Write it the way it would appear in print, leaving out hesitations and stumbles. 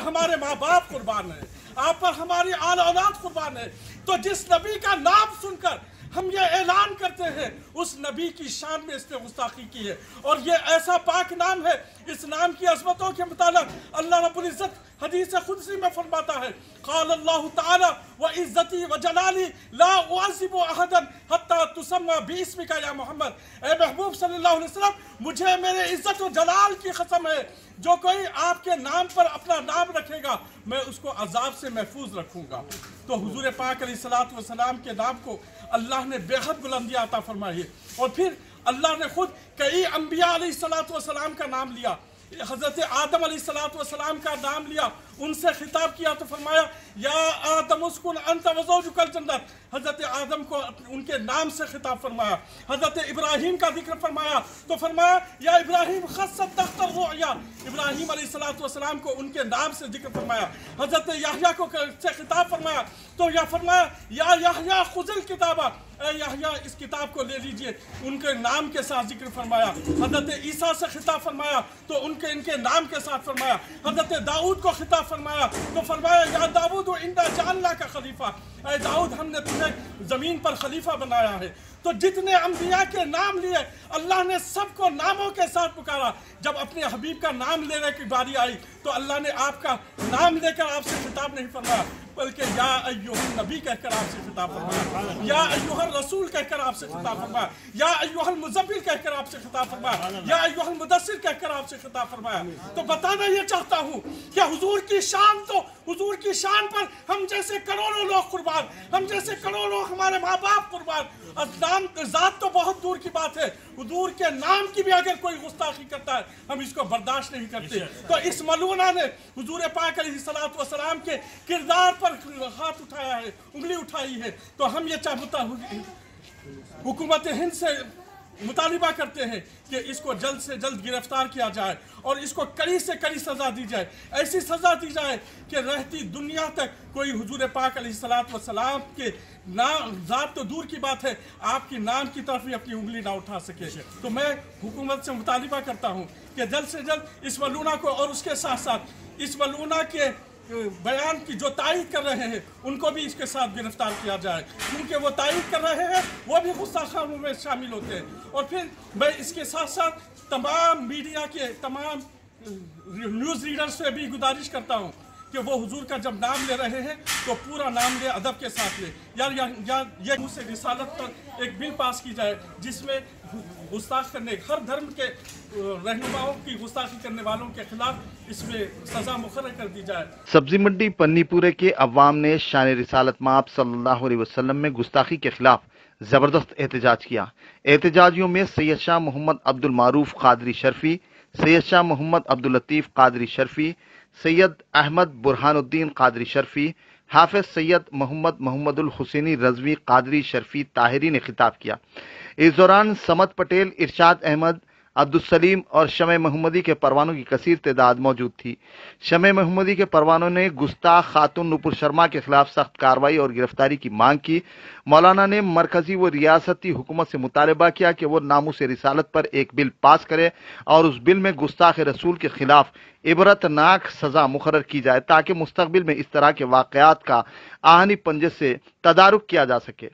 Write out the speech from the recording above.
پر हमारे माँ बाप कुर्बान है, आप पर हमारी आल औलाद कुर्बान है। तो जिस नबी का नाम सुनकर हम ये ऐलान करते हैं, उस नबी की शान में इसने गुस्ताखी की है। और ये ऐसा पाक नाम है, इस नाम की अज़मतों के मुतालिक अल्लाह रब्बुल इज़्ज़त हदीस कुदसी में फरमाता है, क़ाल अल्लाहु तआला व इज़्ज़ती व जलाली ला उअज़्ज़िबु अहदन हत्ता तुसम्मा बिइस्मिका या मोहम्मद। ए महबूब सल्लल्लाहु अलैहि वसल्लम, मुझे मेरे इज़्ज़त व जलाल की कसम है, जो कोई आपके नाम पर अपना नाम रखेगा मैं उसको अजाब से महफूज रखूंगा। तो हुजूर पाक अलैहिस्सलातु वस्सलाम के नाम को अल्लाह ने बेहद बुलंदी अता फरमाई है। और फिर अल्लाह ने खुद कई अंबिया अलैहिस्सलातु वस्सलाम का नाम लिया, हज़रत आदम अलैहिस्सलातु वस्सलाम का नाम लिया, उनसे खिताब किया तो फरमाया या आदम उस्कुन अंत व ज़ौजुकल जन्नत। हज़रत आदम को उनके नाम से खिताब फरमाया। हज़रत इब्राहीम का जिक्र फरमाया तो फरमाया या इब्राहीम खस्सद्दख्तर रुअया, इब्राहीम अलैहिस्सलातु वस्सलाम को उनके नाम से जिक्र फरमाया। हज़रत याहया को से खिताब फरमाया तो या फरमाया या याहया खुज़िल किताबा, ए याहया इस किताब को ले लीजिए, उनके नाम के साथ जिक्र फरमाया। हज़रत ईसा से खिताब फरमाया तो इनके नाम के साथ फरमाया। हज़रत दाऊद को खिताब फरमाया तो फरमाया या दाऊद इन्ना जअलना का खलीफा, ऐ दाऊद हमने तुम्हें ज़मीन पर खलीफा बनाया है। तो जितने अंबिया के नाम लिए अल्लाह ने सबको नामों के साथ पुकारा। जब अपने हबीब का नाम लेने की बारी आई तो अल्लाह ने आपका नाम लेकर आपसे खिताब नहीं फरमाया, बल्कि या अय्युहन नबी कहकर आपसे खिताब फरमाया, या अय्युहर रसूल कहकर आपसे खिताब फरमाया, या अय्युहल मुज़म्मिल कहकर आपसे खिताब फरमाया, या अय्युहल मुदस्सिर कहकर आपसे खिताब फरमाया। तो बताना ये चाहता हूँ कि हुजूर की शान, तो हुजूर की शान पर हम जैसे करोड़ों लोग कुर्बान, हम जैसे करोड़ों हमारे माँ बाप कुर्बान। नाम ज़ात तो बहुत दूर की बात है, हुजूर के नाम की भी अगर कोई गुस्ताखी करता है हम इसको बर्दाश्त नहीं करते। तो इस मलूना ने हुजूर पाक अलैहिस्सलातु वस्सलाम के किरदार पर हाथ उठाया है, उंगली उठाई है। तो हम ये चाहता हूँ हुकूमत हिंद से मुतालिबा करते हैं कि इसको जल्द से जल्द गिरफ्तार किया जाए और इसको कड़ी से कड़ी सज़ा दी जाए। ऐसी सज़ा दी जाए कि रहती दुनिया तक कोई हुजूर पाक अलैहिस्सलातु वस्सलाम के नाम ज़ात तो दूर की बात है, आपकी नाम की तरफ भी अपनी उंगली ना उठा सके। तो मैं हुकूमत से मुतालिबा करता हूँ कि जल्द से जल्द इस मलूना को और उसके साथ साथ इस मलूना के बयान की जो तायीद कर रहे हैं उनको भी इसके साथ गिरफ्तार किया जाए, क्योंकि वो तायीद कर रहे हैं वो भी गुस्ताखानों में शामिल होते हैं। और फिर मैं इसके साथ साथ तमाम मीडिया के तमाम न्यूज़ रीडर्स से भी गुजारिश करता हूँ कि वो हुजूर का जब नाम ले रहे हैं तो पूरा नाम ले, अदब के साथ ले। या मुझसे रिसालत पर एक बिल पास की जाए जिसमें गुस्ताख करने, हर धर्म के रहनुमाओं की गुस्ताखी करने वालों के खिलाफ इसमें सजा मुकर्रर कर दी जाए। सब्जी मंडी पन्नीपुरे के अवाम ने शान रिसालत माब सल्लल्लाहु अलैहि वसल्लम में गुस्ताखी के खिलाफ जबरदस्त एहतजाज किया। एहतजाजियों में सैयद शाह मोहम्मद अब्दुल मारूफ कादरी शर्फी, सैयद शाह मोहम्मद अब्दुल लतीफ कादरी शर्फी, सैयद अहमद बुरहानुद्दीन कादरी शर्फी, हाफिज सैयद मोहम्मद मोहम्मदुल हुसैनी रजवी कादरी शर्फी ताहिरी ने खिताब किया। इस दौरान समद पटेल, इरशाद अहमद, अब्दुल सलीम और शमे मोहम्मदी के परवानों की कसीर तादाद मौजूद थी। शमे मोहम्मदी के परवानों ने गुस्ताख खातून नूपुर शर्मा के खिलाफ सख्त कार्रवाई और गिरफ्तारी की मांग की। मौलाना ने मरकजी व रियासती हुकूमत से मुतालबा किया कि वो नामूस रिसालत पर एक बिल पास करे और उस बिल में गुस्ताख रसूल के खिलाफ इबरतनाक सजा मुकर्रर की जाए ताकि मुस्तकबिल में इस तरह के वाक़यात का आहनी पंजे से तदारुक किया जा सके।